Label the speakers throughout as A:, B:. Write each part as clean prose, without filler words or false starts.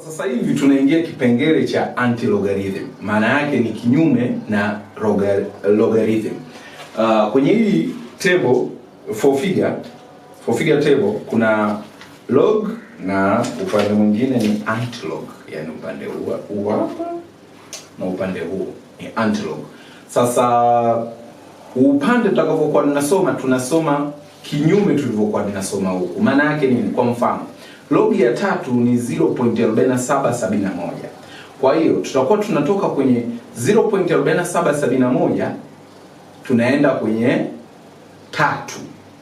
A: Sasa hivi tunaingia kipengele cha anti-logarithm. Maana yake ni kinyume na logarithm. Kwenye hii table four figure table kuna log na upande mwingine ni antilog, yani upande huu hapa na upande huu ni antilog. Sasa upande tutakapokuwa tunasoma kinyume tulivyokuwa tunasoma huku. Maana yake nini? Kwa mfano log ya 3 ni 0.4771. Kwa hiyo tutakuwa tunatoka kwenye 0.4771 tunaenda kwenye 3.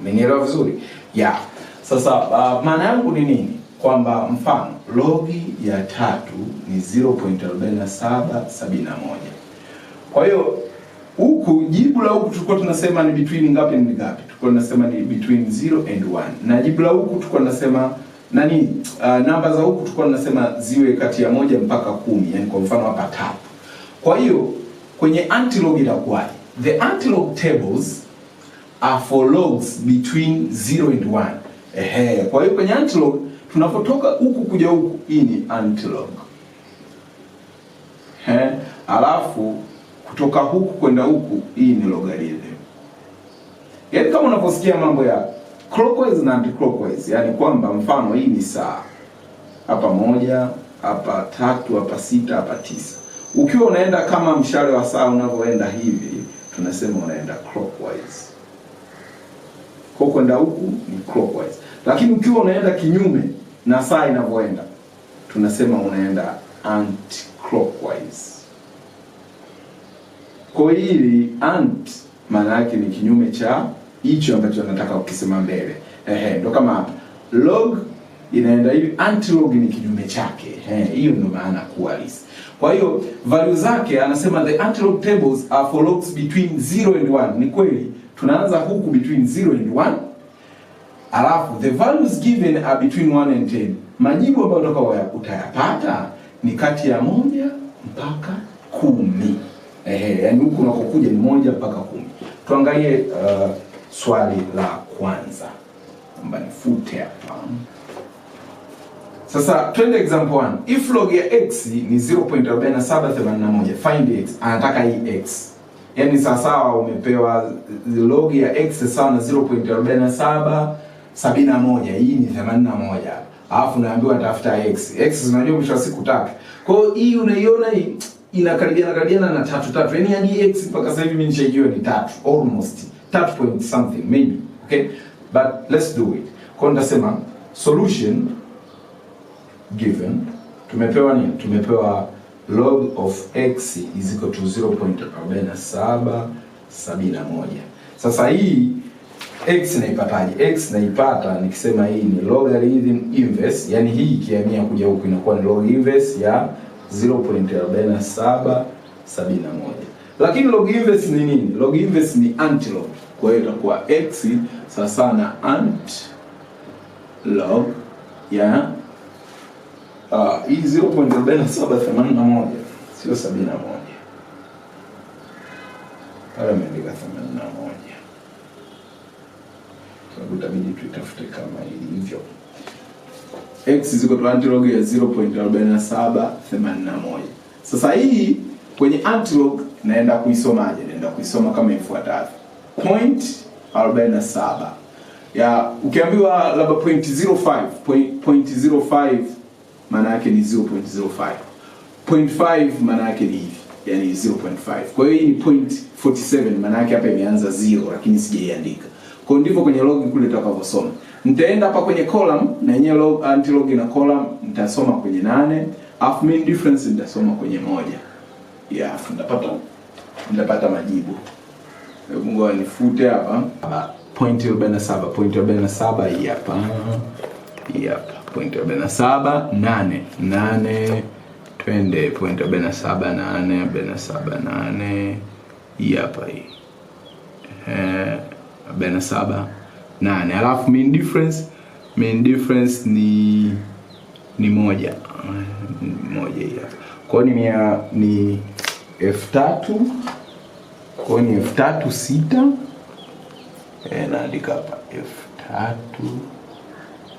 A: Umenielewa vizuri? Yeah. Sasa maana yangu ni nini? Kwamba mfano log ya 3 ni 0.4771. Kwa hiyo huku jibu la huku tulikuwa tunasema ni between ngapi ni ngapi? Tulikuwa tunasema ni between 0 and 1. Na jibu la huku tulikuwa tunasema namba za huku tulikuwa tunasema ziwe kati ya 1 mpaka 10, yani kwa mfano hapa 3. Kwa hiyo kwenye antilog itakuwaje? The antilog tables are for logs between 0 and 1. Kwa hiyo kwenye antilog tunapotoka huku kuja huku, hii ni antilog. Alafu kutoka huku kwenda huku, hii ni logarithm. Yaani kama unaposikia mambo ya clockwise na anti-clockwise, yani kwamba mfano hii ni saa. Hapa 1, hapa 3, hapa 6, hapa 9. Ukiwa unaenda kama mshale wa saa unavyoenda hivi, tunasema unaenda clockwise. Kwa kwenda huku ni clockwise. Lakini ukiwa unaenda kinyume na saa inavyoenda, tunasema unaenda anti-clockwise. Kwa hili anti maana yake ni kinyume cha hicho ambacho nataka ukisema mbele. Ndio kama hapa log inaenda hivi, antilog ni kinyume chake. Hiyo ndio maana kuwa halisi. Kwa hiyo value zake anasema the antilog tables are for logs between 0 and 1. Ni kweli tunaanza huku between 0 and 1. Alafu the values given are between 1 and 10. Majibu ambayo utayapata ni kati ya 1 mpaka 10. Yani huku unakokuja ni 1 mpaka 10. Tuangalie swali la kwanza. Naomba nifute hapa. Sasa twende example 1. If log ya x ni 0.4781, find x. Anataka hii x. Yaani sawa umepewa log ya x sawa na 0.4771. Hii ni 81. Alafu naambiwa tafuta x. X unajua mwisho wa siku 3. Kwa hiyo hii unaiona hii inakaribiana na 3. Yaani hadi x mpaka sasa hivi mimi nishajua ni 3, almost 3 point something maybe. Okay? But let's do it. Kwa hiyo nasema solution given, tumepewa nini? Tumepewa log of x is equal to 0.4771. Sasa hii x naipataje? X naipata nikisema hii ni logarithm inverse, yani hii ikihamia kuja huku inakuwa ni log inverse ya 0.4771. Lakini log inverse ni nini? Log inverse ni antilog. Kwa hiyo itakuwa x sawa na antilog ya hii 0.4781 sio 71. Pale ameandika 81. Sababu itabidi tuitafute kama ilivyo. X is equal to antilog ya 0.4781. Sasa hii kwenye antilog naenda kuisomaje? Naenda kuisoma kama ifuatavyo. 0.47 ya ukiambiwa labda 0.05 maana yake ni 0.05. 0.5 maana yake ni hivi, yani 0.5. Kwa hiyo hii ni 0.47 maana yake hapa imeanza 0 lakini sijaiandika. Kwa hiyo ndivyo kwenye log kule tutakavyosoma. Nitaenda hapa kwenye column na yenyewe log antilog na column nitasoma kwenye 8, half mean difference nitasoma kwenye 1. Nitapata majibu. Hebu ngoja nifute hapa. 0.47 hii hapa. Hii hapa 0.47 8 twende 0.47 hii hapa hii 47 alafu mean difference ni 1 hii hapa. Kwa hiyo ni F3, kwa hiyo ni F3 6. Naandika hapa F3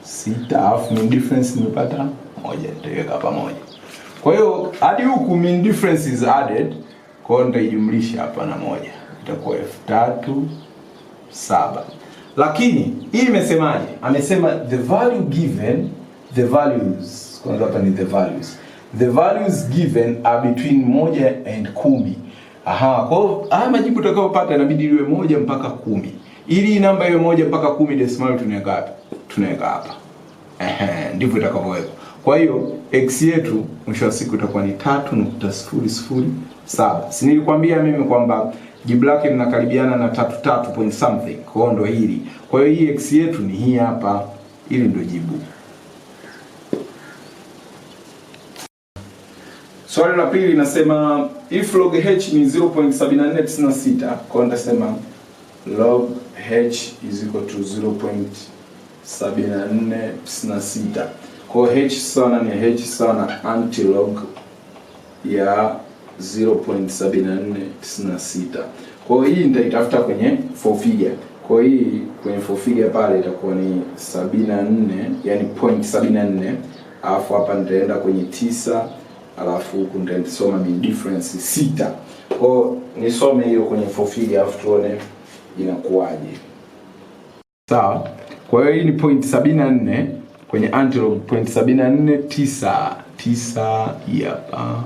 A: 6 alafu mean difference nimepata 1, nitaweka hapa 1. Kwa hiyo hadi huku mean difference is added, kwa hiyo nitaijumlisha hapa na 1, itakuwa 37. Lakini hii imesemaje? Amesema the value given, the values, kwanza hapa ni the values given are between 1 and 10. Aha, kwa hiyo haya majibu tutakayopata inabidi iwe 1 mpaka 10. Ili namba iwe 1 mpaka 10 decimal tunaweka hapa. Tunaweka hapa. Ndivyo itakavyowekwa. Kwa hiyo x yetu mwisho wa siku itakuwa ni 3.007. Si nilikwambia mimi kwamba jibu lake linakaribiana na 33 point something. Kwa hiyo ndo hili. Kwa hiyo hii x yetu ni hii hapa. Hili ndo jibu. Swali la pili linasema if log h ni 0.7496, kwa nitasema log h is equal to 0.7496. Kwa h sana ni h sana antilog ya 0.7496. Kwa hii nitaitafuta kwenye 4 figure. Kwa hii kwenye 4 figure pale itakuwa ni 74, yani point 74. Alafu hapa nitaenda kwenye 9, alafu huku nitasoma mean difference 6. Kwa nisome hiyo kwenye 4 figure alafu tuone inakuwaje. Sawa? Kwa hiyo hii ni point 74 kwenye antilog point 74 9 hapa.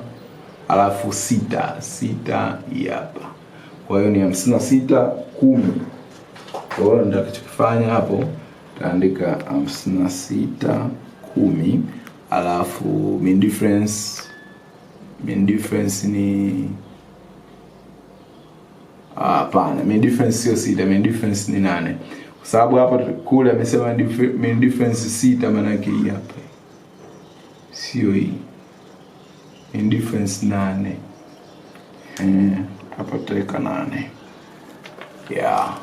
A: Alafu 6 hapa. Kwa hiyo ni 56 10. Kwa hiyo nitakachofanya hapo taandika 56 10, alafu mean difference ni hapana, mean difference sio 6, mean difference ni 8. Kwa sababu hapa kule amesema mean difference 6, maana yake hii hapa. Sio hii. Mean difference 8. Hapa tutaweka 8. Yeah.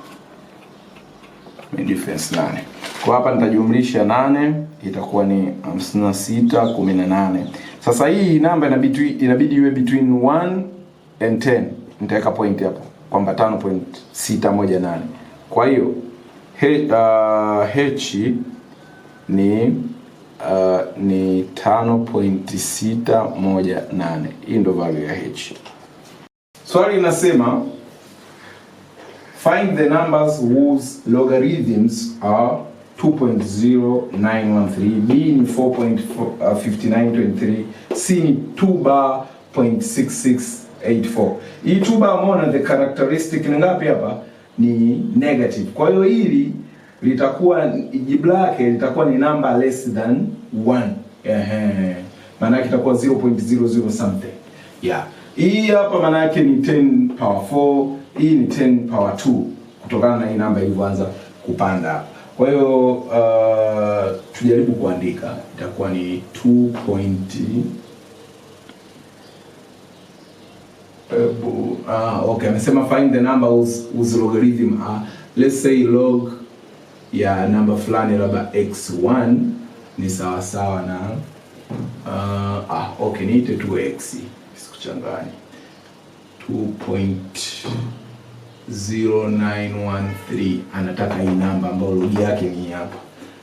A: Mean difference 8. Kwa hapa nitajumlisha 8, itakuwa ni 56 18. Sasa hii namba inabidi iwe between 1 and 10. Nitaweka point hapo kwamba 5.618. Kwa hiyo h ni 5.618. Hii ndo value ya h. Swali linasema find the numbers whose logarithms are 2.0913, b ni 4.5923, c ni 2 bar.6684. Hii 2 bar umeona the characteristic ni ngapi hapa? Ni negative. Kwa hiyo hili litakuwa jibu lake litakuwa ni number less than 1. Maana yake itakuwa 0.00 something. Yeah. Hii hapa maana yake ni 10 power 4, hii ni 10 power 2 kutokana na hii namba ilivyoanza kupanda. Kwa hiyo tujaribu kuandika, itakuwa ni 2. Okay, amesema find the number whose logarithm are, let's say log ya namba fulani labda x1 ni sawa sawa na okay, niite 2x, sikuchanganya, 2.0913. Anataka hii namba ambayo log yake ni hapa.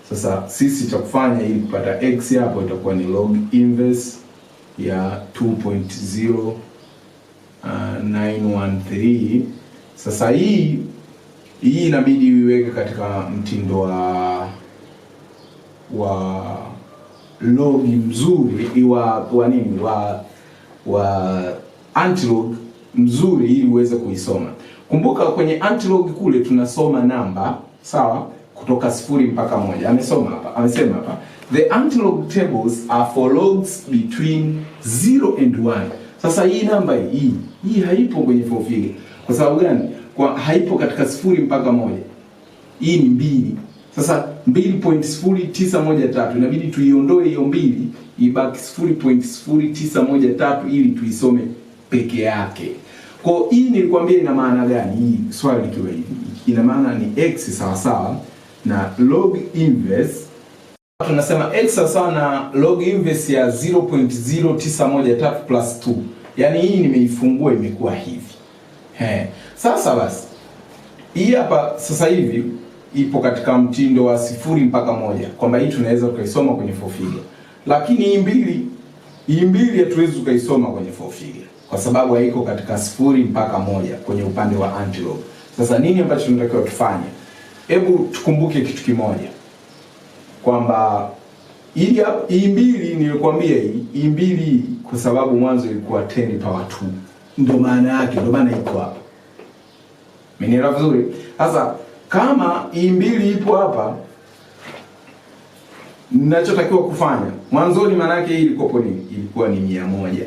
A: Sasa sisi cha kufanya ili kupata x hapo itakuwa ni log inverse ya 2.0913. Sasa hii inabidi iweke katika mtindo wa log mzuri, wa antilog mzuri ili uweze kuisoma. Kumbuka kwenye antilog kule tunasoma namba, sawa, kutoka 0 mpaka 1. Amesema hapa the antilog tables are for logs between 0 and 1. Sasa hii namba hii haipo kwenye 4 figure. Kwa sababu gani? Kwa haipo katika 0 mpaka 1. Hii ni 2. Sasa 2.0913 inabidi tuiondoe hiyo 2 ibaki 0.0913 ili tuisome peke yake. Kwa hii nilikwambia ina maana gani? Hii swali likiwa hivi, ina maana ni x sawa sawa na log inverse. Tunasema x sawa sawa na log inverse ya 0.0913 plus 2. Yaani hii nimeifungua imekuwa hivi. Sasa basi hii hapa sasa hivi ipo katika mtindo wa 0 mpaka 1, kwamba hii tunaweza tukaisoma kwenye 4 figure. Lakini hii mbili hatuwezi tukaisoma kwenye 4 figure kwa sababu haiko katika 0 mpaka 1 kwenye upande wa antilog. Sasa nini ambacho tunatakiwa tufanye? Hebu tukumbuke kitu kimoja, kwamba hii mbili nilikwambia, hii mbili kwa sababu mwanzo ilikuwa 10 power 2, ndio maana yake, ndio maana iko hapa. Mmenielewa vizuri? Sasa kama hii mbili ipo hapa, ninachotakiwa kufanya mwanzoni, maana yake hii ilikuwa ni 100.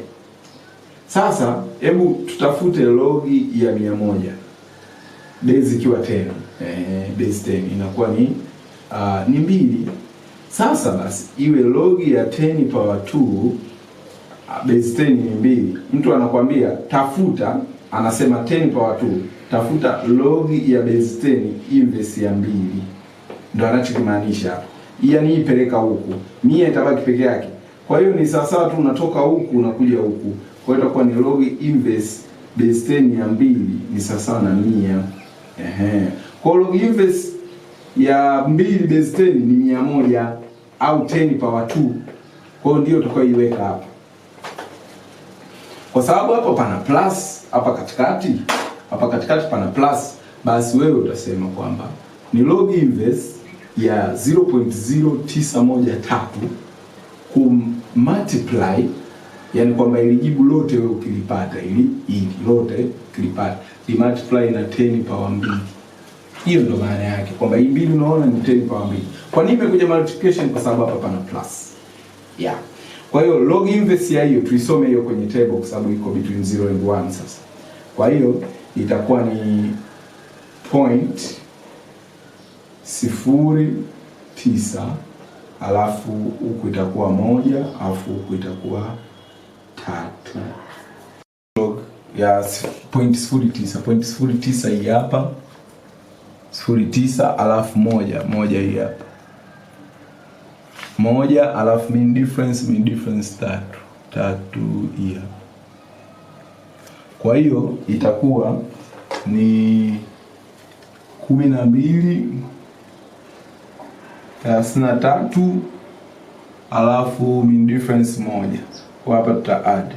A: Sasa hebu tutafute logi ya 100 base ikiwa 10. Base 10 inakuwa ni 2. Sasa basi iwe logi ya 10 power 2, base 10 ni 2. Mtu anakuambia tafuta, anasema 10 power 2, tafuta logi ya base 10 inverse ya 2. Ndio anachokimaanisha hapo. Yaani ipeleka huku, 100 itabaki peke yake. Kwa hiyo ni sawa tu unatoka huku unakuja huku. Kwa hiyo itakuwa ni logi inverse base 10 ya 2 ni sawa na 100. Kwa log inverse ya 2 base 10 ni 100 au 10 power 2. Kwa hiyo ndio tutakayoiweka hapa. Kwa sababu hapa pana plus, hapa katikati pana plus, basi wewe utasema kwamba ni log inverse ya 0.0913 kumultiply, yani kwamba ili jibu lote wewe ukilipata, ili lote ukilipata multiply na 10 power 2. Hiyo ndio maana yake, kwamba hii mbili unaona ni 10 power 2. Kwa nini imekuja multiplication? Kwa sababu hapa pana plus. Kwa hiyo log inverse ya hiyo tuisome hiyo kwenye table, kwa sababu iko between 0 and 1 sasa. Kwa hiyo itakuwa ni 0.09, alafu huku itakuwa 1, alafu huku itakuwa 3. Log ya 0.09 hii hapa, 0.9 alafu 1 hii hapa, 1 alafu mean difference 3 hii hapa. Kwa hiyo itakuwa ni 12.33 alafu mean difference 1. Kwa hapa tuta add,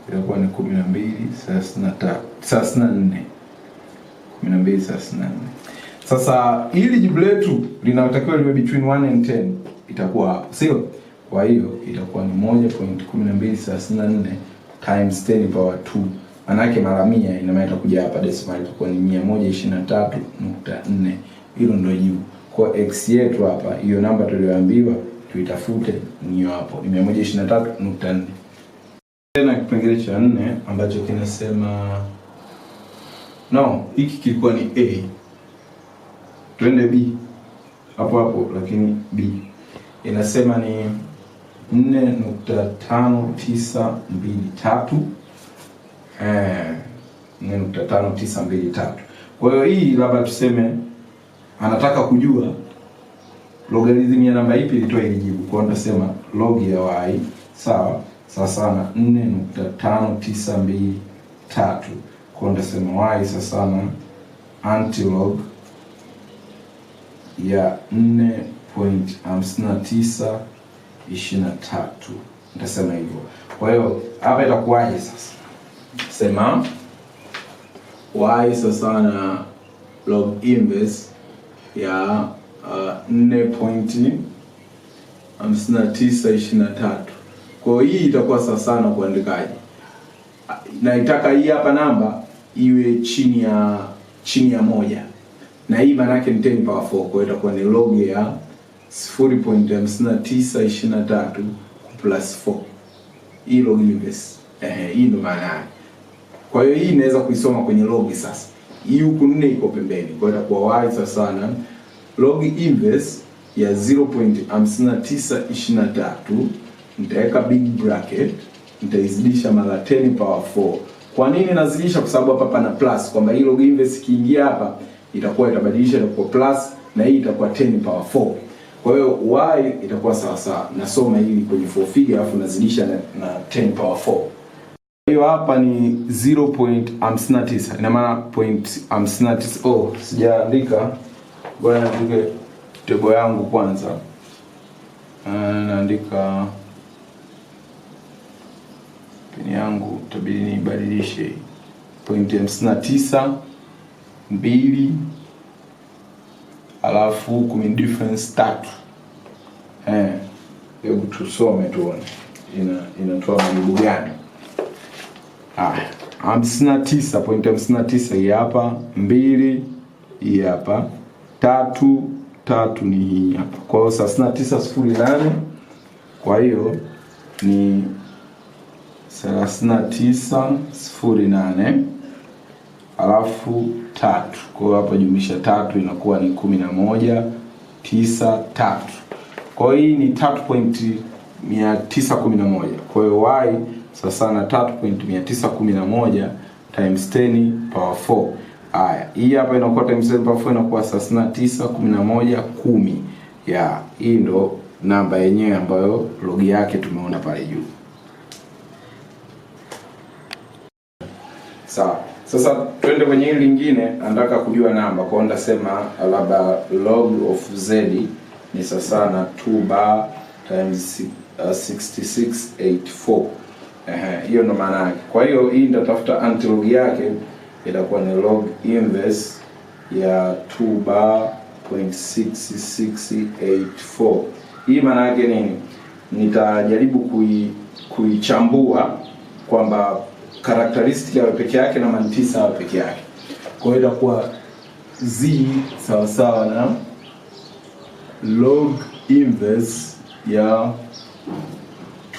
A: itakuwa ni 12.34. Sasa ili jibu letu linatakiwa liwe between 1 and 10, itakuwa hapo, sio? Kwa hiyo itakuwa ni 1.1234 times 10 power 2. Maana yake mara 100, ina maana itakuja hapa decimal itakuwa ni 123.4. Hilo ndio jibu. Kwa x yetu hapa, hiyo namba tuliyoambiwa tuitafute ni hapo, ni 123.4. Tena kipengele cha 4 ambacho kinasema hiki kilikuwa ni A. Twende B. Hapo lakini B. Inasema ni 4.5923. 4.5923. Kwa hiyo hii labda tuseme anataka kujua logarithm ya namba ipi ilitoa ile jibu. Kwa hiyo tunasema log ya y sawa na 4.5923. Kwa hiyo tunasema y sawa na antilog ya 4.5923. Nitasema hivyo. Kwa hiyo hapa itakuwaje sasa? Sema y sawa na log inverse ya 4.5923. Kwa hiyo hii itakuwa sawa na kuandikaje? Naitaka hii hapa namba iwe chini ya 1. Na hii maana yake ni 10 power 4. Kwa hiyo itakuwa ni log ya 0.5923 plus 4. Hii log inverse. Hii ndio maana yake. Kwa hiyo hii inaweza kuisoma kwenye log sasa. Hii huku 4 iko pembeni. Kwa hiyo itakuwa y sawa na log inverse ya 0.5923. Nitaweka big bracket, nitaizidisha mara 10 power 4. Kwa nini nazidisha? Kwa sababu hapa pana plus, kwamba hii log inverse kiingia hapa itabadilisha itakuwa plus, na hii itakuwa 10 power 4. Kwa hiyo y itakuwa sawa. Nasoma hili kwenye 4 figure alafu nazidisha na 10 power 4. Kwa hiyo hapa ni 0.59. Ina maana 0.59. Sijaandika Bwana nipige table yangu kwanza. Naandika pini yangu, tabidi nibadilishe point 59 2, alafu huku ni difference 3. Hebu tusome tuone inatoa majibu gani. 59.59 hii hapa, 2 hii hapa, 3 ni hii hapa. Kwa hiyo 39.08, kwa hiyo ni 39.08 alafu 3. Kwa hiyo hapa jumlisha 3 inakuwa ni 11.93. Kwa hiyo hii ni 3.911. Kwa hiyo y sasa na 3.911 times 10 power 4. Haya, hii hapa inakuwa times 10 power 4 inakuwa 39.11 10. Ya, hii ndo namba yenyewe ambayo log yake tumeona pale juu. Sawa. Sasa twende kwenye hili lingine, nataka kujua namba. Kwa hiyo ndasema labda log of z ni sasa na 2 bar times 6684. Hiyo ndo maana yake. Kwa hiyo hii nitatafuta antilog yake, itakuwa ni log inverse ya 2 bar .6684. Hii maana yake nini? Nitajaribu kuichambua kwamba characteristic ya peke yake na mantisa ya peke yake. Kwa hiyo itakuwa z sawa sawa na log inverse ya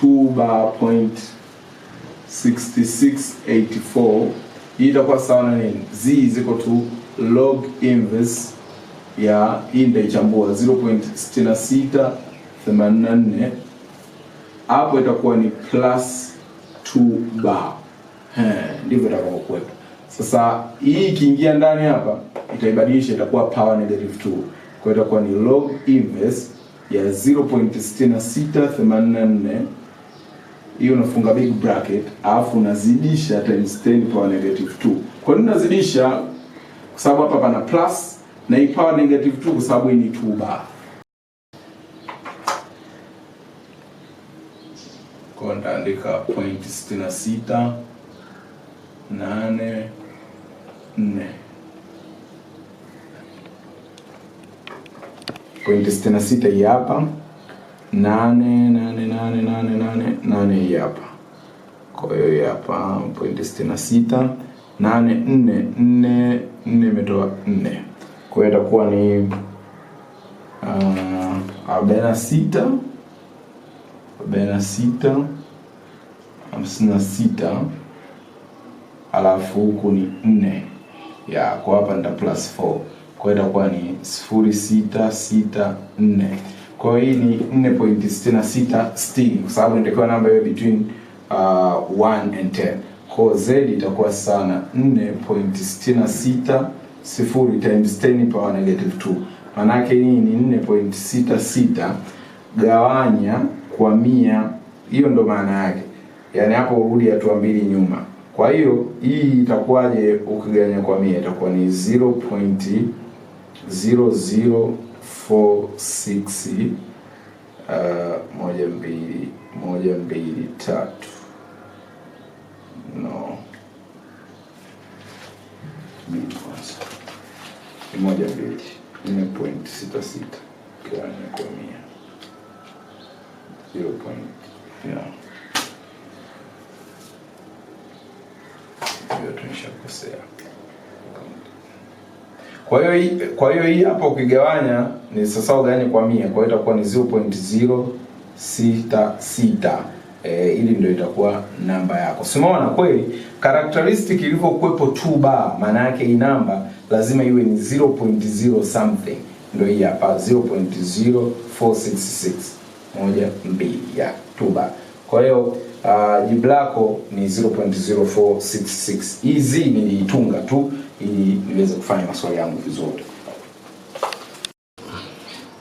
A: 2 bar .6684. Hii itakuwa sawa na nini? Z is equal to log inverse ya hii ndaichambua 0.6684. Hapo itakuwa ni plus 2 bar. Ndivyo itakuwa kwetu. Sasa hii ikiingia ndani hapa itaibadilisha, itakuwa power negative 2. Kwa hiyo itakuwa ni log inverse ya 0.6684. Hiyo unafunga big bracket, alafu unazidisha times 10 power negative 2. Kwa nini unazidisha? Kwa sababu hapa pana plus na hii power negative 2 kwa sababu hii ni 2 bar. Kwa nitaandika point 66 8 4. Point 66 hii hapa, 8 hii hapa. Kwa hiyo hii hapa point 66 8 4 imetoa 4. Kwa hiyo itakuwa ni 46 56 alafu huku ni 4. Ya, kwa hapa nita plus 4. Kwa hiyo itakuwa ni 0664. Kwa hiyo hii ni 4.66 kwa sababu inatakiwa namba iwe between 1 and 10. Kwa z itakuwa sana 4.66 0 times 10 power negative 2. Maana yake hii ni 4.66 gawanya kwa 100. Hiyo ndo maana yake. Yaani hapo urudi hatua mbili nyuma. Kwa hiyo hii itakuwaje ukigawanya kwa 100? Itakuwa ni 0.0046 1 2 3. No. Bit kwanza. 1 2 4.66 gawanya kwa 100. 0. Yeah. Hiyo tunashakosea. Kwa hiyo hii hapa ukigawanya ni sasa ugawanye kwa 100, kwa hiyo itakuwa ni 0.066. Ili ndio itakuwa namba yako. Simaona kweli characteristic ilivyokuepo 2 bar, maana yake hii namba lazima iwe ni 0.0 something. Ndio hii hapa 0.0466 1 2 ya 2 bar. Kwa hiyo jibu lako ni 0.0466. Hizi niliitunga tu ili niweze kufanya maswali yangu vizuri.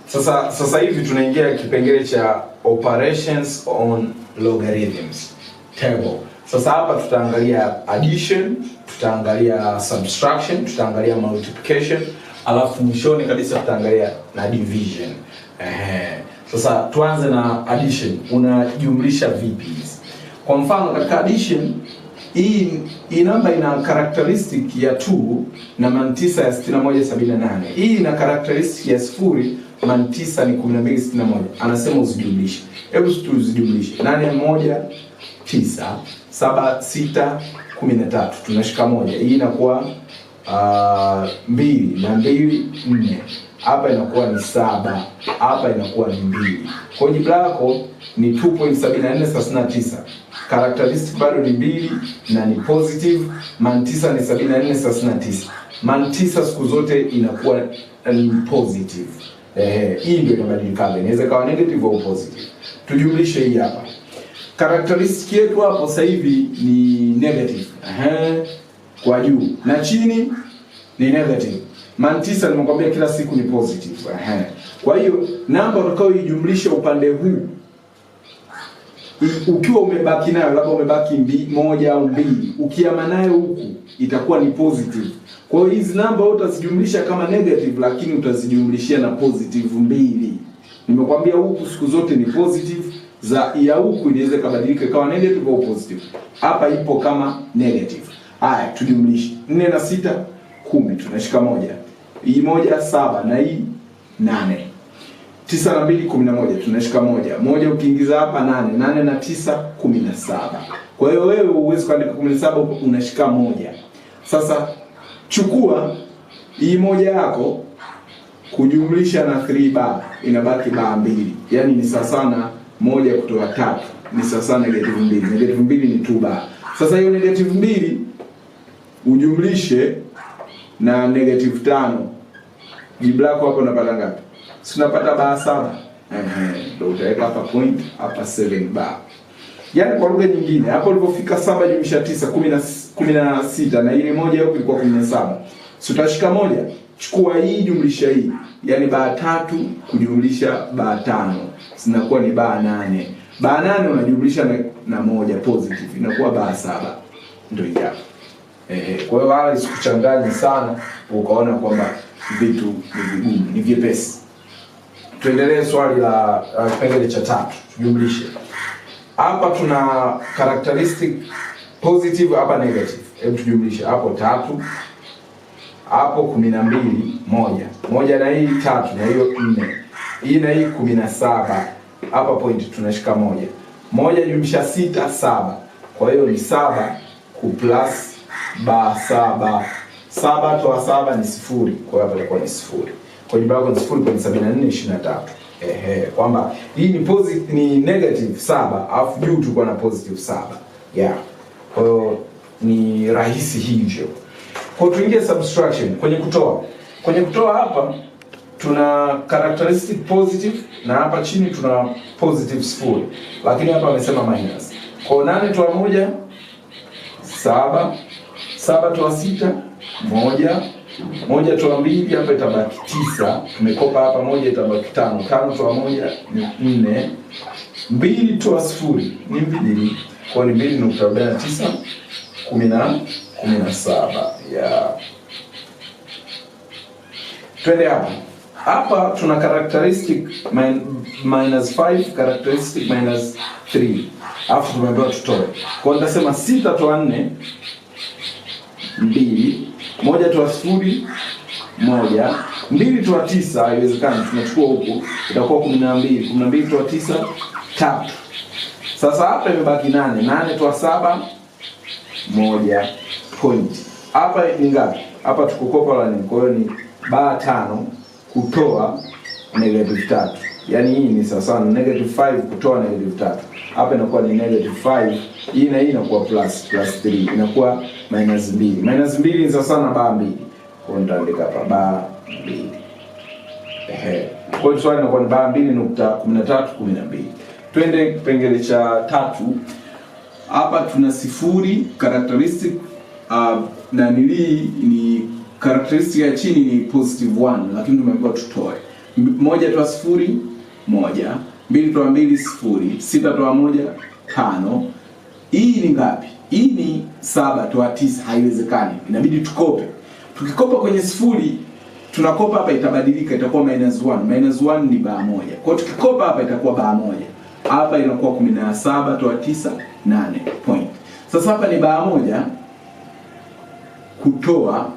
A: Sasa hivi tunaingia kipengele cha operations on logarithms table. Sasa hapa tutaangalia addition, tutaangalia subtraction, tutaangalia multiplication alafu mwishoni kabisa tutaangalia na division. Sasa tuanze na addition. Unajumlisha vipi hizi? Kwa mfano katika addition hii namba ina characteristic ya 2 na mantisa ya 6178. Hii ina characteristic ya 0, mantisa ni 1261. Anasema uzijumlishe. Hebu tuzijumlishe. 8 1 9 7 6 13. Tunashika moja. Hii inakuwa 2 na 2 4. Hapa inakuwa ni 7, hapa inakuwa ni 2. Kwa jibu lako ni 2.7439. Characteristic bado ni 2 na ni positive. Mantisa ni 7439. Mantisa siku zote inakuwa ni positive. Hii ndio inabadilika. Inaweza kawa negative au positive. Tujumlishe hii hapa. Characteristic yetu hapo sasa hivi ni negative. Kwa juu na chini ni negative. Mantisa nimekwambia kila siku ni positive. Kwa hiyo namba utakayoijumlisha upande huu ukiwa umebaki nayo, labda umebaki 1 au 2, ukiama nayo huku itakuwa ni positive. Kwa hiyo hizi namba utazijumlisha kama negative, lakini utazijumlishia na positive 2. Nimekwambia huku siku zote ni positive, za ya huku inaweza kubadilika kama negative au positive. Hapa ipo kama negative. Haya, tujumlishe 4 na 6 10, tunashika moja. Hii 1 7 na hii 8. 9 na 2 11, tunashika moja. Moja ukiingiza hapa 8, 8 na 9 17. Kwa hiyo wewe uweze kuandika 17 unashika moja. Sasa chukua hii moja yako kujumlisha na 3 bar, inabaki bar 2. Yaani ni sawa sana 1 kutoa 3 ni sawa sana negative 2. Negative 2 ni 2 bar. Sasa hiyo negative 2 ujumlishe na negative 5. Jibu lako hapo unapata ngapi? Si unapata bar 7. Ndio utaweka hapa point, hapa 7 bar. Yaani kwa lugha nyingine, hapo ulipofika 7 jumlisha 9 16 na ile moja huko ilikuwa 17. Si utashika moja, chukua hii jumlisha hii. Yaani bar 3 kujumlisha bar 5 zinakuwa ni bar 8. Bar 8 unajumlisha na moja positive, inakuwa bar 7. Ndio hiyo. Kwa hiyo wala isikuchanganye sana ukaona kwamba vitu ni vigumu, ni vyepesi. Tuendelee swali la kipengele cha 3. Tujumlishe. Hapa tuna characteristic positive, hapa negative. Hebu tujumlishe. Hapo 3. Hapo 12 1. Moja na hii 3 na hiyo 4. Hii na hii 17. Hapa point tunashika moja. Moja jumlisha 6 7. Kwa hiyo ni 7 ku plus bar 7. 7 toa 7 ni 0. Kwa hiyo itakuwa ni 0. Kwa jibu lako ni 0.7423. Kwamba hii ni positive, ni negative 7 alafu juu tulikuwa na positive 7. Kwa hiyo ni rahisi hivyo. Kwa tuingie subtraction kwenye kutoa. Kwenye kutoa hapa tuna characteristic positive na hapa chini tuna positive 0. Lakini hapa amesema minus. Kwa 8 toa 1 7. 7 toa 6 1. 1 toa 2 hapa itabaki 9. Tumekopa hapa 1 itabaki 5. 5 toa 1 ni 4. 2 toa 0 ni 2. Kwa ni 2.49 17. Twende hapa. Hapa tuna characteristic minus 5, characteristic minus 3. Alafu tumeambiwa tutoe. Kwa hiyo nitasema 6 toa 4 2. 1 toa 0 1. 2 toa 9 haiwezekani, tunachukua huko itakuwa 12. 12 toa 9 3. Sasa hapa imebaki 8. 8 toa 7 1 point. Hapa ni ngapi? Hapa tukukopa la nini? Kwa hiyo ni bar 5 kutoa negative 3. Yaani hii ni sawa sawa negative 5 kutoa negative 3. Hapa inakuwa ni negative 5. Hii na hii inakuwa plus 3. Inakuwa minus 2. Minus 2 ni sawa sawa na bar 2. Kwa hiyo nitaandika hapa bar 2. Kwa hiyo swali inakuwa ni bar 2.1312. Twende kipengele cha 3. Hapa tuna 0 characteristic na ni characteristic ya chini ni positive 1, lakini tumeambiwa tutoe. 1 toa 0 1. 2 toa 2 0. 6 toa 1 5. Hii ni ngapi? Hii ni 7 toa 9, haiwezekani. Inabidi tukope. Tukikopa kwenye 0 tunakopa hapa itabadilika, itakuwa -1. -1 ni baa moja. Kwa hiyo tukikopa hapa itakuwa baa moja. Hapa inakuwa 17 toa 9 8 point. Sasa hapa ni baa moja kutoa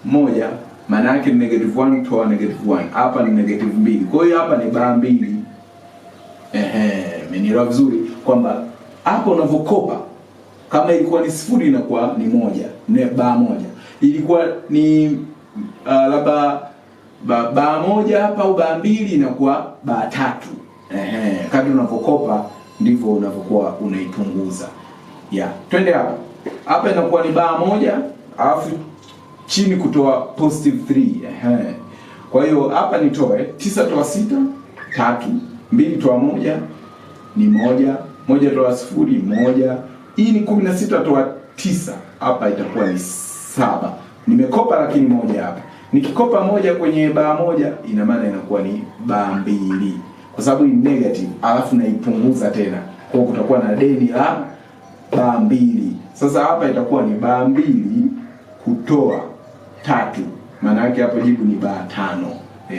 A: moja, maana yake ni -1 toa -1. Hapa ni -2. Kwa hiyo hapa ni baa 2. Mmenielewa vizuri kwamba hapo unavokopa kama ilikuwa ni 0 inakuwa ni moja, ni baa moja. Ilikuwa ni labda baa moja hapa au baa 2 inakuwa baa 3. Kadri unavokopa ndivyo unavokuwa unaipunguza. Twende hapa. Hapa inakuwa ni baa moja alafu chini kutoa +3. Kwa hiyo hapa nitoe 9 toa 6 3, 2 toa 1 ni 1, 1 toa 0 1. Hii ni 16 toa 9, hapa itakuwa ni 7. Nimekopa lakini moja hapa. Nikikopa moja kwenye baa moja ina maana inakuwa ni baa 2. Kwa sababu ni negative, alafu naipunguza tena. Kwa hiyo kutakuwa na deni la baa 2. Sasa hapa itakuwa ni baa 2 kutoa 3. Maana yake hapo jibu ni baa 5.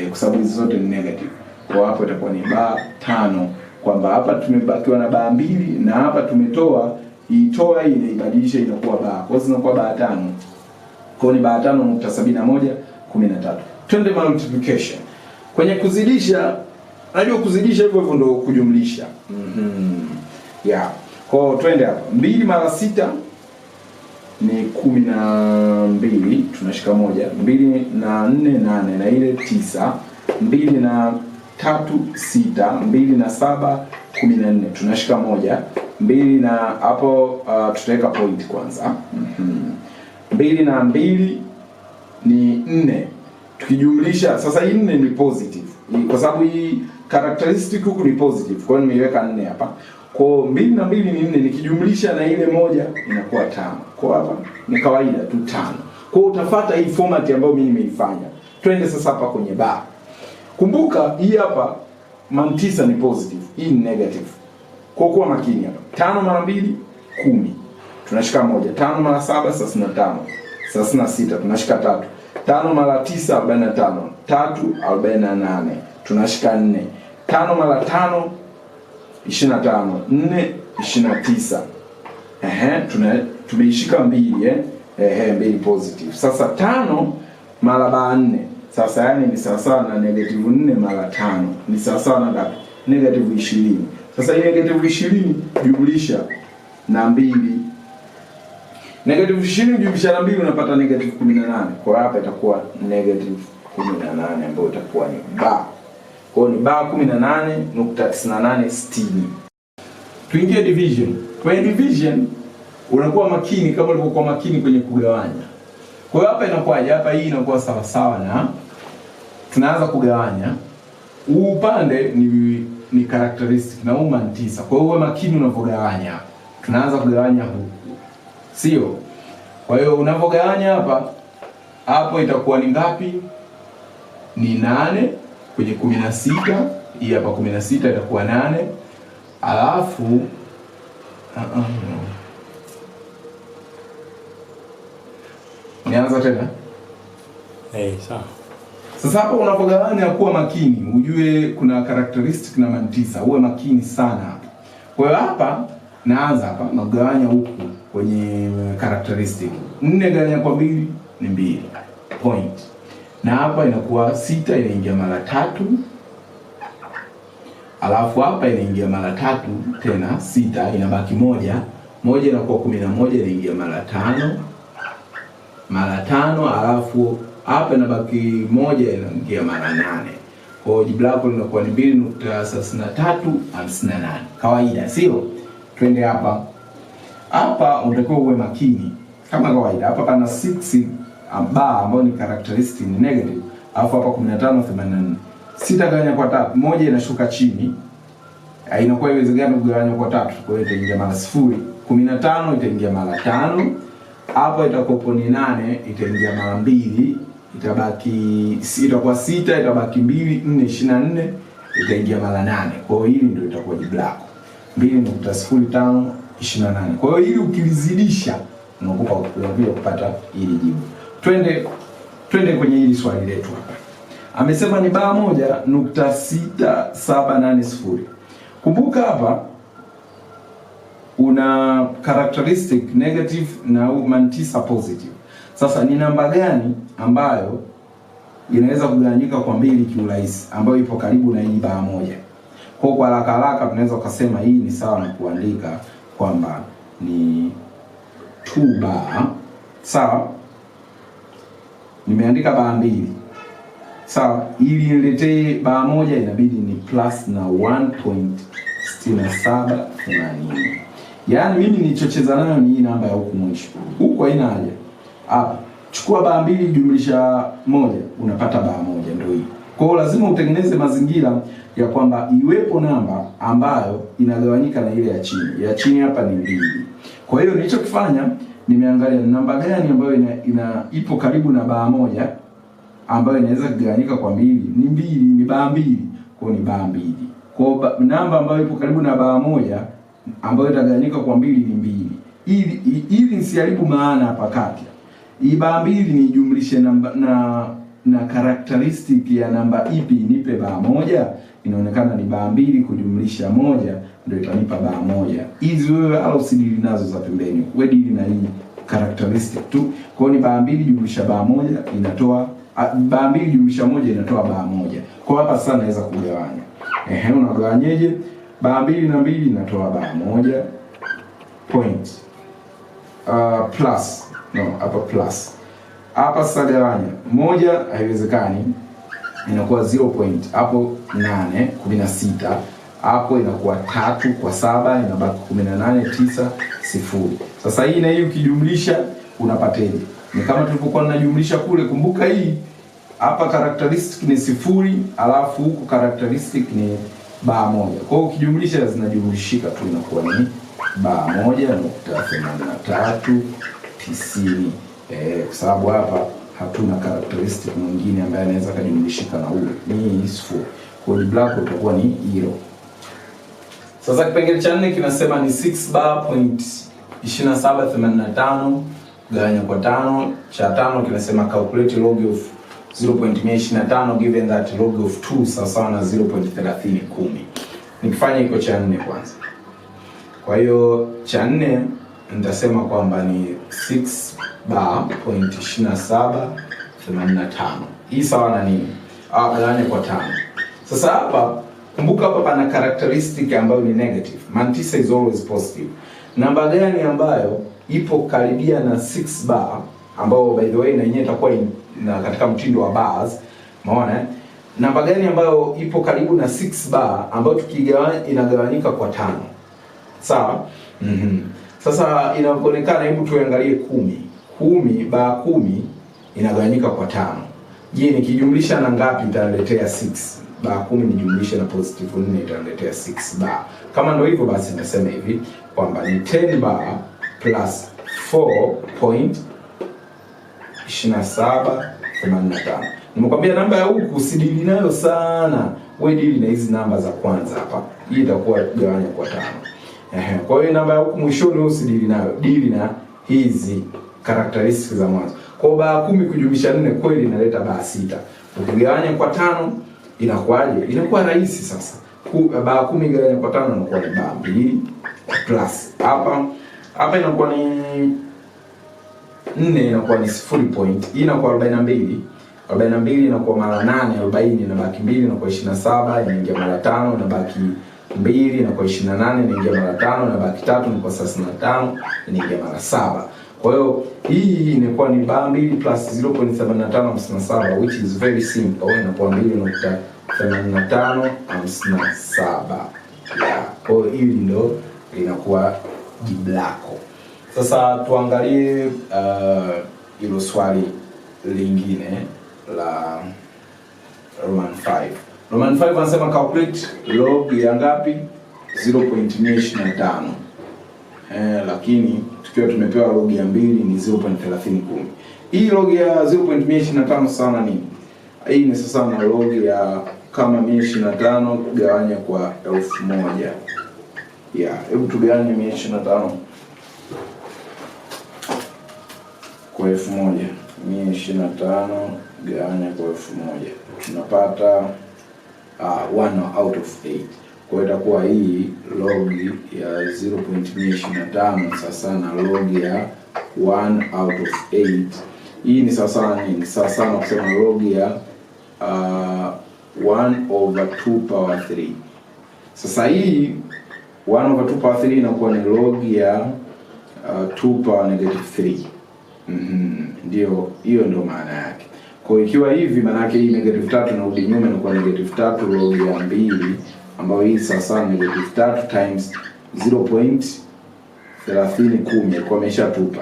A: Kwa sababu hizo zote ni negative. Kwa hapo itakuwa ni baa 5. Kwamba hapa tumebakiwa na baa 2 na hapa tumetoa itoa hii inaibadilisha inakuwa baa. Kwa hiyo zinakuwa baa 5. Kwa hiyo ni baa 5.71 13. Twende multiplication. Kwenye kuzidisha, unajua kuzidisha hivyo hivyo ndio kujumlisha. Kwa hiyo twende hapa. 2 mara 6 ni 12, tunashika moja. 2 na 4 8 na ile 9. 2 na 3 6, 2 na 7 14, tunashika moja. 2 na hapo tutaweka point kwanza. 2 na 2 ni 4. Tukijumlisha sasa hii 4 ni positive. Kwa sababu hii characteristic huku ni positive. Kwa hiyo nimeiweka 4 hapa. Kwa 2 na 2 ni 4, nikijumlisha na ile moja inakuwa 5. Kwa hapa ni kawaida tu 5. Kwa hiyo utafuata hii format ambayo mimi nimeifanya. Twende sasa hapa kwenye bar. Kumbuka hii hapa -9 ni positive, hii ni negative. Kwa kuwa makini hapa. 5 mara 2 10. Tunashika moja. 5 mara 7 35. 36 tunashika 3. 5 mara 9 45. 3 48. Tunashika 4. 5 mara 5 25. 4 29. Tumeishika 2 2 positive. Sasa 5 mara 4. Sasa yani ni sawa na -4 mara 5. Ni sawa na ngapi? -20. Sasa hii -20 jumlisha na 2. -20 jumlisha na 2 unapata -18. Kwa hapa itakuwa -18 ambayo itakuwa ni bar. Kwa hiyo ni bar 18.9860. Tuingie division. Kwenye division unakuwa makini kama ulivyokuwa makini kwenye kugawanya. Kwa hiyo hapa inakuwaje? Hapa hii inakuwa sawa na tunaanza kugawanya. Huu upande ni characteristic na huu -9. Kwa hiyo uwe makini unapogawanya. Tunaanza kugawanya huku. Sio? Kwa hiyo unapogawanya hapa, hapo itakuwa ni ngapi? Ni 8 kwenye 16. Hii hapa 16 itakuwa 8. Alafu nianza tena.
B: Sawa.
A: Sasa hapa unapogawanya kuwa makini, ujue kuna characteristic na -9. Uwe makini sana hapa. Kwa hiyo hapa naanza hapa nagawanya huku kwenye characteristic. 4 gawanya kwa 2 ni 2. Point. Na hapa inakuwa 6 inaingia mara 3. Alafu hapa inaingia mara 3 tena 6 inabaki 1. 1 inakuwa 11 inaingia mara 5. Mara 5 alafu hapa inabaki 1 inaingia mara 8. Kwa hiyo jibu lako linakuwa ni 2.6358. Kawaida, sio? Twende hapa. Hapa unatakiwa uwe makini. Kama kawaida, hapa pana 6 bar ambayo ni characteristic ni negative. Alafu hapa 1584. 6 gawanya kwa 3, 1 inashuka chini. Inakuwa iwezekana kugawanya kwa 3. Kwa hiyo itaingia mara 0. 15 itaingia mara 5. Hapa itakuwa ni 8, itaingia mara 2, itakuwa 6, itabaki 2, 4 24, itaingia mara 8. Kwa hiyo hili ndio itakuwa jibu lako. 2.0528. Kwa hiyo hili ukilizidisha unakupa vile kupata hili jibu. Twende Twende kwenye hili swali letu hapa. Amesema ni baa 1.6780. Kumbuka hapa una characteristic negative na mantisa positive. Sasa ni namba gani ambayo inaweza kugawanyika kwa mbili kiurahisi, ambayo ipo karibu na hii baa 1? Kwa haraka haraka tunaweza kusema hii ni sawa na kuandika kwamba ni 2 bar. Sawa? Nimeandika baa 2. Sawa? Ili niletee baa 1 inabidi ni plus na 1.6780. Yaani mimi nilichocheza nayo ni hii namba ya huku mwisho. Huku haina haja. Hapa chukua baa 2 jumlisha 1 unapata baa 1, ndio hii. Kwa hiyo lazima utengeneze mazingira ya kwamba iwepo namba ambayo inagawanyika na ile ya chini. Ya chini hapa ni 2. Kwa hiyo nilichokifanya nimeangalia namba gani ambayo ipo karibu na baa 1 ambayo inaweza kugawanyika kwa mbili. Ni 2, ni baa 2. Kwa hiyo ni baa 2. Kwa hiyo namba ambayo ipo karibu na baa 1 ambayo itagawanyika kwa mbili ni 2. Ili nisiharibu maana hapa kati. Hii baa 2 ni jumlishe namba na characteristic ya namba ipi nipe baa 1, inaonekana ni baa 2 kujumlisha 1 ndio itanipa baa 1. Hizi wewe au usidili nazo za pembeni. Wewe dili na hii characteristic tu. Kwa hiyo ni baa 2 jumlisha baa 1 inatoa baa 2 jumlisha 1 inatoa baa 1. Kwa hapa sasa naweza kugawanya. Unagawanyeje? Baa 2 na 2 inatoa baa 1 point plus hapa plus. Hapa sasa gawanya. 1 haiwezekani. Inakuwa 0 point. Hapo 8 16. Hapo inakuwa 3 kwa 7 inabaki 18 9 0. Sasa hii na hii ukijumlisha unapateje? Ni kama tulipokuwa tunajumlisha kule. Kumbuka hii hapa characteristic ni 0, alafu huku characteristic ni baa 1. Kwa hiyo ukijumlisha zinajumlishika tu inakuwa ni baa 1.83 90. Kwa sababu hapa hatuna characteristic mwingine ambaye anaweza kujumlishika na ule. Ni 0. Kwa hiyo jibu lako itakuwa ni hilo. Sasa kipengele cha 4 kinasema ni 6 bar point 2785 gawanya kwa 5. Cha 5 kinasema calculate log of 0.125 given that log of 2 sawa na 0.3010. Nikifanya iko cha 4 kwanza. Kwa hiyo cha 4 nitasema kwamba ni 6 bar point 2785. Hii sawa na nini? Gawanya kwa 5. Sasa hapa kumbuka hapa pana characteristic ambayo ni negative. Mantisa is always positive. Namba gani ambayo ipo karibia na 6 bar, ambao by the way na yenyewe itakuwa na katika mtindo wa bars. Umeona? Namba gani ambayo ipo karibu na 6 bar ambayo tukigawanya inagawanyika kwa 5. Sawa? Sasa inaonekana, hebu tuangalie 10. 10 bar 10 inagawanyika kwa 5. Je, nikijumlisha na ngapi itaniletea 6? Bar 10 nijumlishe na positive 4 itaniletea 6 bar. Kama ndio hivyo basi nasema hivi kwamba ni 10 bar plus 4.2785. Nimekwambia namba ya huku usidili nayo sana. Wewe dili na hizi namba za kwanza hapa. Hii itakuwa gawanya kwa 5. Kwa hiyo namba ya huku mwishoni usidili nayo. Dili na hizi characteristics za mwanzo. Kwa baa 10 kujumlisha 4 kweli inaleta baa 6. Ukigawanya kwa 5 inakuwaje? Inakuwa rahisi sasa. Baa 10 gawanya kwa 5 inakuwa ni baa 2 plus hapa inakuwa ni 4 inakuwa ni 0 point. Hii inakuwa 42. 42 inakuwa mara 8 40 inabaki 2 inakuwa 27 inaingia mara 5 inabaki 2 inakuwa 28 inaingia mara 5 inabaki 3 inakuwa 35 inaingia mara 7. Kwa hiyo hii inakuwa ni baa 2 plus 0.7557 which is very simple. Inakuwa 2.8557. Kwa hiyo hili ndio linakuwa jibu lako. Sasa tuangalie hilo swali lingine la Roman 5. Roman 5 anasema calculate log ya ngapi? 0.125. Lakini tukiwa tumepewa log ya 2 ni 0.3010. Hii log ya 0.125 sawa na nini? Hii ni sasa na log ya kama 125 kugawanya kwa 1000. Hebu tugawanye 125 kwa 1000. 125 gawanya kwa 1000 tunapata 1 out of 8. Kwa hiyo itakuwa hii log ya 0.125 sasa na log ya 1 out of 8. Hii ni sasa nini? Sasa na kusema log ya 1 over 2 power 3. Sasa hii 1 over 2 power 3 inakuwa ni log ya 2 power -3. Ndio, hiyo ndio maana yake. Kwa hiyo ikiwa hivi maana yake hii -3 inarudi nyuma inakuwa -3 log ya 2, ambayo hii sasa -3 times 0.3010 ilikuwa imeshatupa.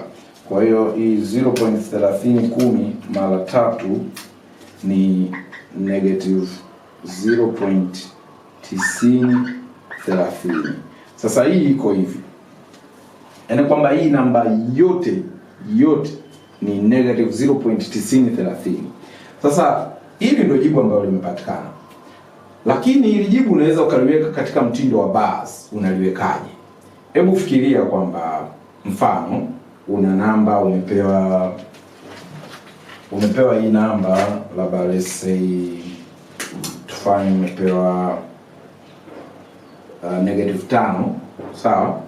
A: Kwa hiyo hii 0.3010 mara 3 ni -0.9030. Sasa hii iko hivi, yaani kwamba hii namba yote ni -0.9030. Sasa hili ndio jibu ambalo limepatikana, lakini hili jibu unaweza ukaliweka katika mtindo wa bars. Unaliwekaje? Hebu fikiria kwamba mfano una namba umepewa hii namba, labda let's say tufanye umepewa -5, sawa,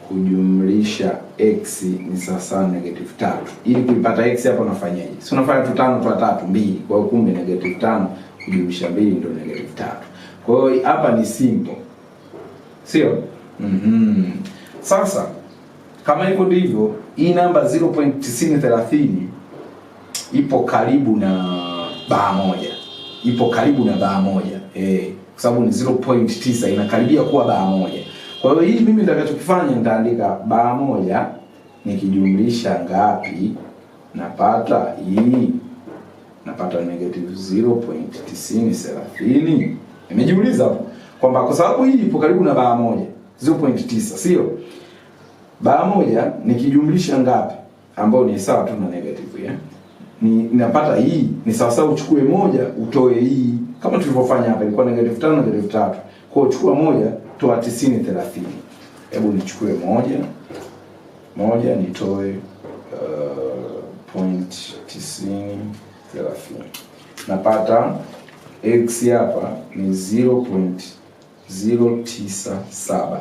A: kujumlisha x ni sasa -3. Ili kuipata x hapa unafanyaje? Si unafanya tu 5 kwa 3 2. Kwa hiyo kumbe -5 kujumlisha 2 ndio -3. Kwa hiyo hapa ni simple, sio? Sasa kama iko ndivyo, hii namba 0.9030 ipo karibu na baa moja. Kwa sababu ni 0.9 inakaribia kuwa baa moja. Kwa hiyo hii mimi nitakachokifanya nitaandika baa moja nikijumlisha ngapi, napata hii, napata -0.9030. Nimejiuliza hapo kwamba kwa sababu hii ipo karibu na baa moja 0.9, sio? Baa moja nikijumlisha ngapi, ambao ni sawa tu na negative ya. Ninapata hii ni sawa sawa uchukue moja utoe hii, kama tulivyofanya hapa ilikuwa -5 -3. Kwa hiyo chukua moja toa 9030. Hebu nichukue moja nitoe 0.9030. Napata x hapa ni 0.097.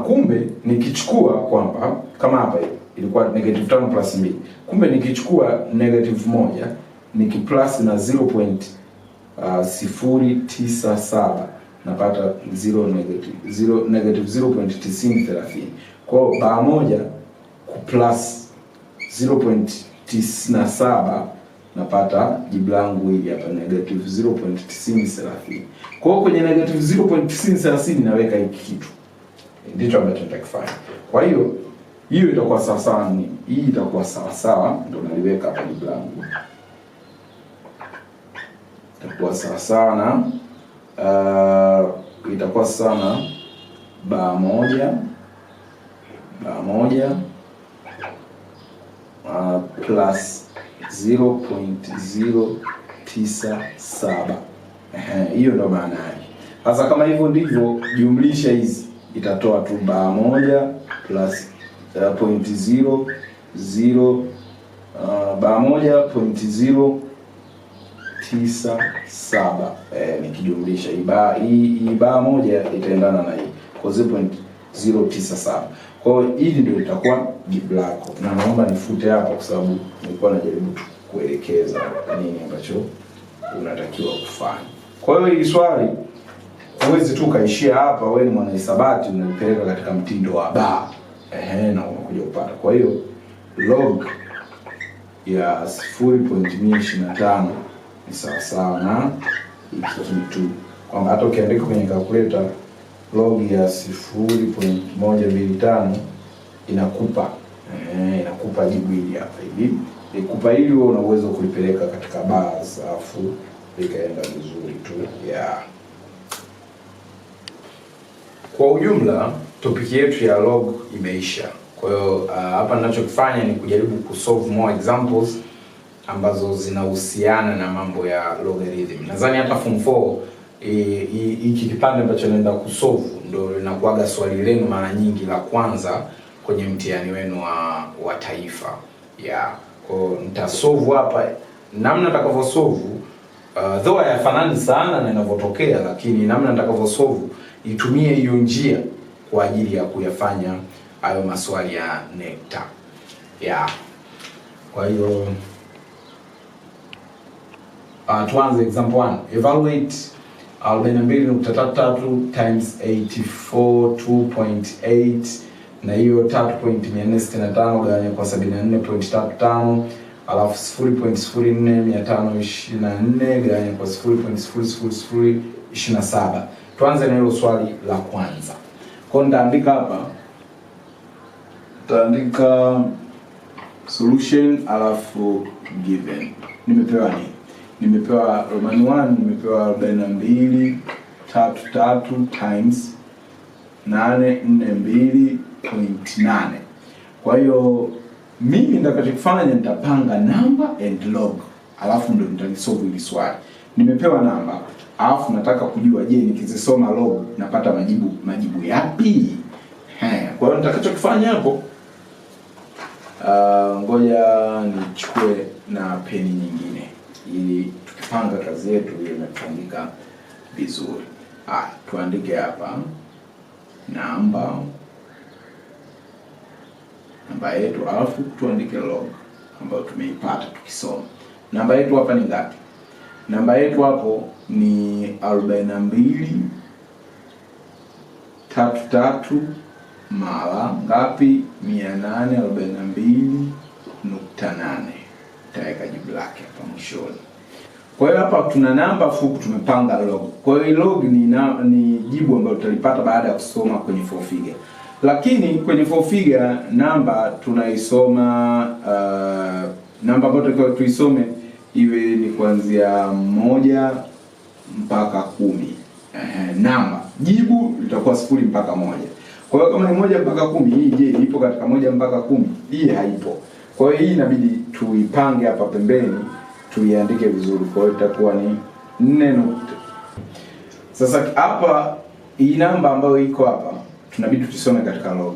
A: Kumbe nikichukua kwamba kama hapa ilikuwa -5 plus 2. Kumbe nikichukua -1 nikiplus na 0.097 napata -0.9030. Kwa hiyo baa moja kuplus 0.97 napata jibu langu hili hapa -0.9030. Kwa hiyo kwenye -0.9030 naweka hiki kitu. Ndicho ambacho nitakifanya. Kwa hiyo hiyo itakuwa sawa sawa ni hii itakuwa sawa sawa, ndio naliweka hapa jibu langu. Itakuwa sawa sawa na itakuwa sana baa moja plus 0.097. Hiyo ndo maana yake. Sasa kama hivyo ndivyo, jumlisha hizi itatoa tu baa moja plus baa moja 0.097. Nikijumlisha hii baa moja itaendana na hii kwa 0.097. Kwa hiyo hili ndio itakuwa jibu lako, na naomba nifute hapa kwa sababu nilikuwa najaribu tu kuelekeza nini ambacho unatakiwa kufanya. Kwa hiyo hili swali huwezi tu kaishia hapa, wewe ni mwanahisabati unalipeleka katika mtindo wa baa. Na unakuja kupata. Kwa hiyo log ya 0.125 ni sawa sawa na hiki kitu, kwamba hata ukiandika kwenye calculator log ya 0.125 inakupa jibu hili hapa hivi. Ikupa hili wewe una uwezo kulipeleka katika bars alafu likaenda vizuri tu. Kwa ujumla topic yetu ya log imeisha. Kwa hiyo hapa ninachokifanya ni kujaribu kusolve more examples ambazo zinahusiana na mambo ya logarithm. Nadhani hata form 4 hiki kipande ambacho naenda kusolve ndio linakuaga swali lenu mara nyingi la kwanza kwenye mtihani wenu wa taifa. Kwa nitasolve hapa namna nitakavyosolve, though hayafanani sana na inavyotokea, lakini namna nitakavyosolve itumie hiyo njia kwa ajili ya kuyafanya hayo maswali ya NECTA. Kwa hiyo tuanze example 1. Evaluate 42.33 times 84 na hiyo 3.465 gawanya kwa 74.35 alafu 0.04524 gawanya kwa 0.00027. Tuanze na hilo swali la kwanza. Kwa nitaandika hapa, nitaandika solution alafu given. Nimepewa nini? Nimepewa Roman 1, nimepewa 42.33 times 842.8. Kwa hiyo mimi nitakachofanya nitapanga number and log, alafu ndio nitalisolve hili swali. Nimepewa namba, alafu nataka kujua, je, nikizisoma log napata majibu yapi? Kwa hiyo nitakachokifanya hapo, ngoja nichukue na peni nyingine ili tukipanga kazi yetu iwe imetandika vizuri. Tuandike hapa namba yetu, alafu tuandike log ambayo tumeipata tukisoma. Namba yetu hapa ni ngapi? Namba yetu hapo ni 42.33 mara ngapi? 842.8. Taweka jibu lake hapa mwishoni. Kwa hiyo hapa tuna namba fupi, tumepanga log. Kwa hiyo log ni jibu ambalo tutalipata baada ya kusoma kwenye 4 figure. Lakini kwenye 4 figure namba tunaisoma, namba ambayo tuisome iwe ni kuanzia 1 mpaka 10. Namba jibu litakuwa 0 mpaka 1. Kwa hiyo kama ni 1 mpaka 10, hii je, ipo katika 1 mpaka 10? Hii haipo. Kwa hiyo hii inabidi tuipange hapa pembeni, tuiandike vizuri. Kwa hiyo itakuwa ni 4. Sasa hapa hii namba ambayo iko hapa tunabidi tusome katika log.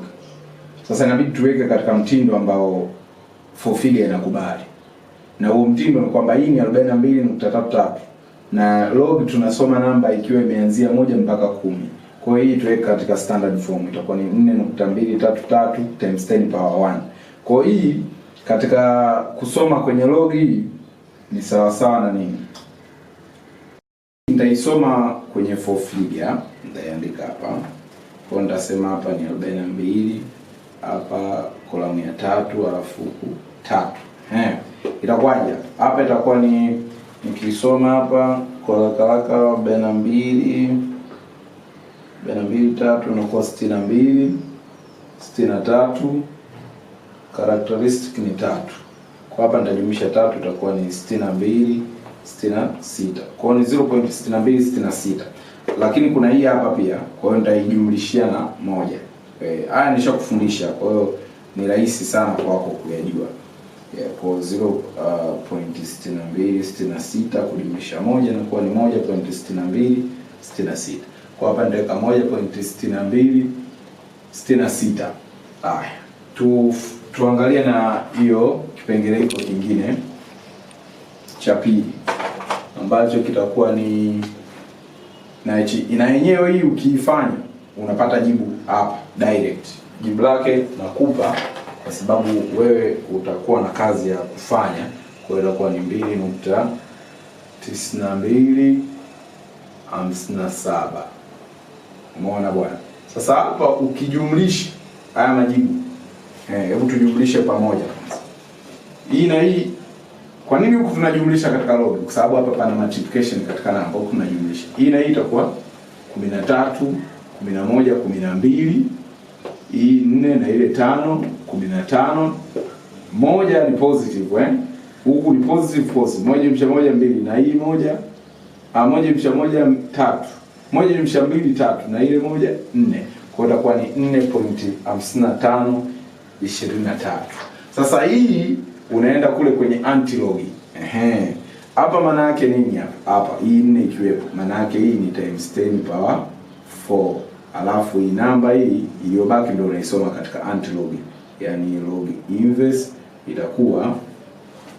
A: Sasa inabidi tuweke katika mtindo ambao 4 figure inakubali. Na huo mtindo ni kwamba hii ni 42.33 na log tunasoma namba ikiwa imeanzia 1 mpaka 10. Kwa hiyo hii tuweke katika standard form, itakuwa ni 4.233 times 10 power 1. Kwa hiyo hii katika kusoma kwenye log hii ni sawa sawa na nini? Nitaisoma kwenye 4 figure, nitaiandika hapa. Kwa nitasema hapa ni 42, hapa kolamu ya 3 alafu 3. Itakuwaje? Hapa itakuwa ni nikisoma hapa kwa haraka 42 3 inakuwa 62 63, characteristic ni 3. Kwa hapa nitajumlisha 3 itakuwa ni 62 66. Kwa hiyo ni 0.6266. Lakini kuna hii hapa pia, kwa hiyo nitaijumlishia na 1. Haya nishakufundisha, kwa hiyo ni rahisi sana kwako kuyajua. Kwa 0.6266 kujumlisha 1 inakuwa ni 1.6266. Kwa hapa nitaweka 1.6266. Haya, tuangalie na hiyo kipengele hiko kingine cha pili ambacho kitakuwa ni na yenyewe hii ukiifanya unapata jibu hapa direct. Jibu lake nakupa kwa sababu wewe utakuwa na kazi ya kufanya. Kwa hiyo itakuwa ni 2.9257. Umeona bwana? Sasa hapa ukijumlisha haya majibu, hebu tujumlishe pamoja kwanza. Hii na hii, kwa nini huku tunajumlisha katika log? Kwa sababu hapa pana multiplication katika namba, huku tunajumlisha. Hii na hii itakuwa 13, 11, 12. Hii 4 na ile 5, 15. Moja ni positive, huku ni positive. 1 jumlisha 1 2, na hii 1 jumlisha 1 3, 1 jumlisha 2 3, na ile 1 4. Kwa hiyo itakuwa ni 4.5523. Sasa hii unaenda kule kwenye antilog. Hapa maana yake nini hapa? Hapa hii 4 ikiwepo, maana yake hii ni times 10 power 4. Alafu hii namba hii iliyobaki ndio unaisoma katika antilog. Yaani log inverse itakuwa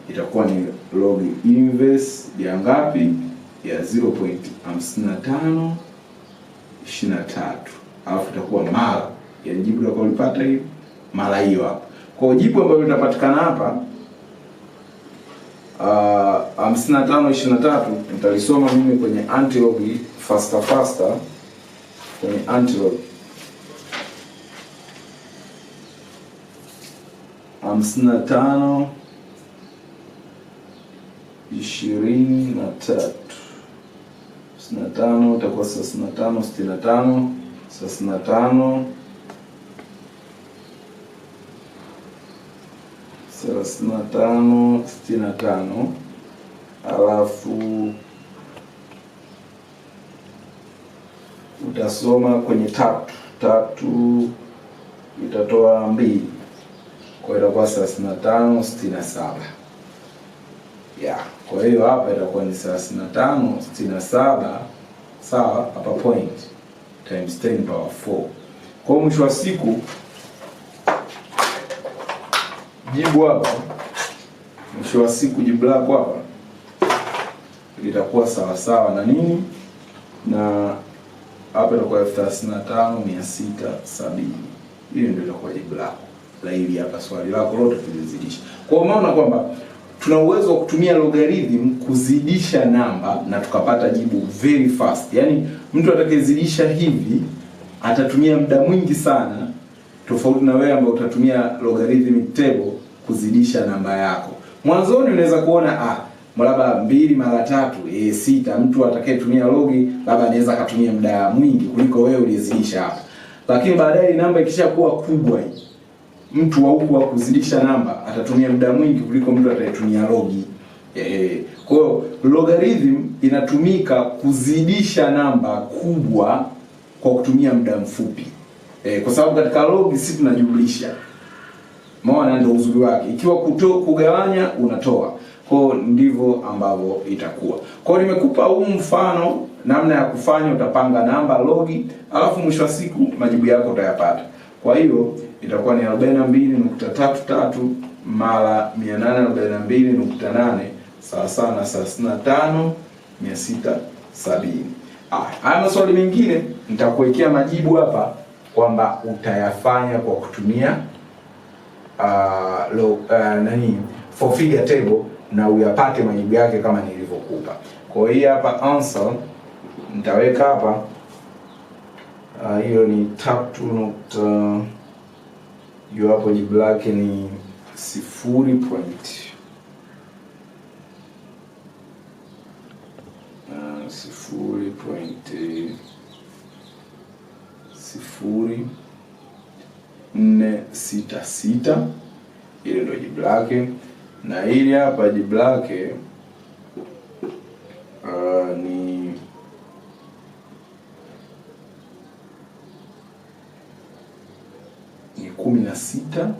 A: itakuwa ni log inverse ya ngapi? Ya 0.5523, alafu itakuwa mara ya jibu la kulipata hivi mara hiyo hapa. Kwa jibu ambalo litapatikana hapa 5523 nitalisoma mimi kwenye antilog faster kwenye antilog 55 23 65 itakuwa 65 65 35 35 65, alafu utasoma kwenye tatu itatoa 2, kwa hiyo itakuwa 35 67. Kwa hiyo hapa itakuwa ni 35 67 sawa, hapa point times 10 power 4. Kwa hiyo mwisho wa siku jibu hapa, mwisho wa siku jibu lako hapa litakuwa sawa na nini, na hapa itakuwa 35,670. Hiyo ndio itakuwa jibu lako la hili hapa swali lako lote tulizidisha. Kwa hiyo umeona kwamba tuna uwezo wa kutumia logarithm kuzidisha namba na tukapata jibu very fast. Yaani mtu atakayezidisha hivi atatumia muda mwingi sana, tofauti na wewe ambao utatumia logarithmic table kuzidisha namba yako. Mwanzoni unaweza kuona labda 2 mara 3 6. Mtu atakayetumia logi labda anaweza akatumia muda mwingi kuliko wewe uliyezidisha hapa. Lakini baadaye namba ikishakuwa kubwa hii, mtu wa huku wa kuzidisha namba atatumia muda mwingi kuliko mtu atayetumia logi. Kwa hiyo logarithm inatumika kuzidisha namba kubwa kwa kutumia muda mfupi. Kwa sababu katika logi sisi tunajumlisha. Maana ndio uzuri wake. Ikiwa kugawanya unatoa. Kwa hiyo ndivyo ambavyo itakuwa. Kwa hiyo nimekupa huu mfano namna ya kufanya, utapanga namba logi, alafu mwisho wa siku majibu yako utayapata. Kwa hiyo itakuwa ni 42.33 mara 842.8 sawa na 35,670. Haya maswali mengine nitakuwekea majibu hapa kwamba utayafanya kwa kutumia four figure table na uyapate majibu yake kama nilivyokupa. Kwa hiyo hapa answer nitaweka hapa hiyo ni 3. Hiyo hapo jibu lake ni 0.0466. Ile ndio jibu lake, na ili hapa jibu lake ni 16,750.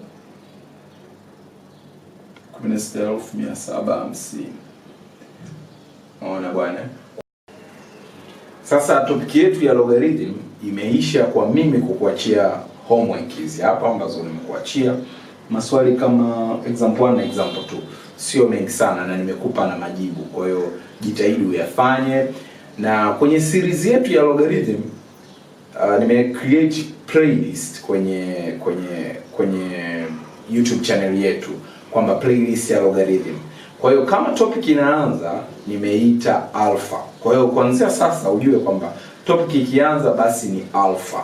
A: Unaona bwana. Sasa topic yetu ya logarithm imeisha kwa mimi kukuachia homework hizi hapa ambazo nimekuachia maswali kama example 1 na example 2. Sio mengi sana na nimekupa na majibu. Kwa hiyo jitahidi uyafanye. Na kwenye series yetu ya logarithm nime create playlist kwenye YouTube channel yetu kwamba playlist ya logarithm. Kwa hiyo kama topic inaanza nimeita alpha. Kwa hiyo kuanzia sasa ujue kwamba topic ikianza basi ni alpha,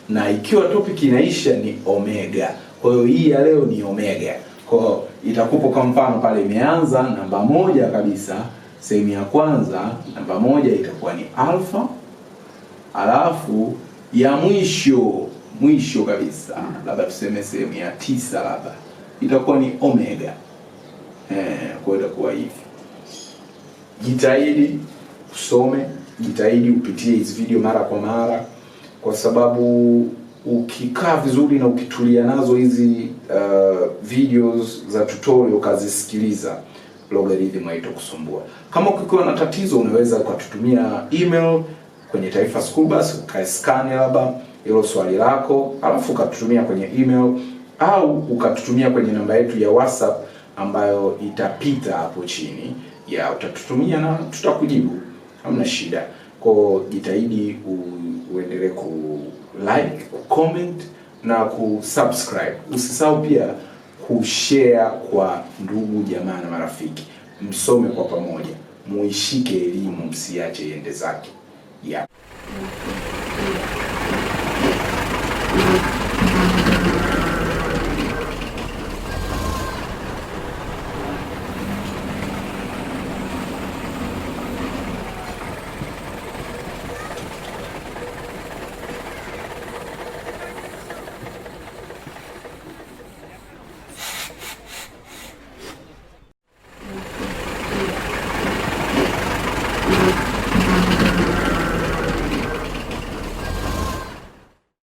A: na ikiwa topic inaisha ni omega. Kwa hiyo hii ya leo ni omega. Kwa hiyo itakupa kwa mfano pale imeanza namba 1 kabisa, sehemu ya kwanza namba 1 itakuwa ni alpha, alafu ya mwisho kabisa labda tuseme sehemu ya 9 labda itakuwa ni omega. Kwa hiyo itakuwa hivi. Jitahidi usome, jitahidi upitie hizi video mara kwa mara, kwa sababu ukikaa vizuri na ukitulia nazo hizi videos za tutorial ukazisikiliza, logarithm haitakusumbua. Kama ukiwa na tatizo unaweza ukatutumia email kwenye Taifa School Bus, ukaiscan labda hilo swali lako, alafu ukatutumia kwenye email au ukatutumia kwenye namba yetu ya WhatsApp ambayo itapita hapo chini ya utatutumia na tutakujibu, hamna shida. Kwa jitahidi uendelee ku like, comment na kusubscribe. Usisahau pia kushare kwa ndugu jamaa na marafiki. Msome kwa pamoja, muishike elimu, msiache iende zake.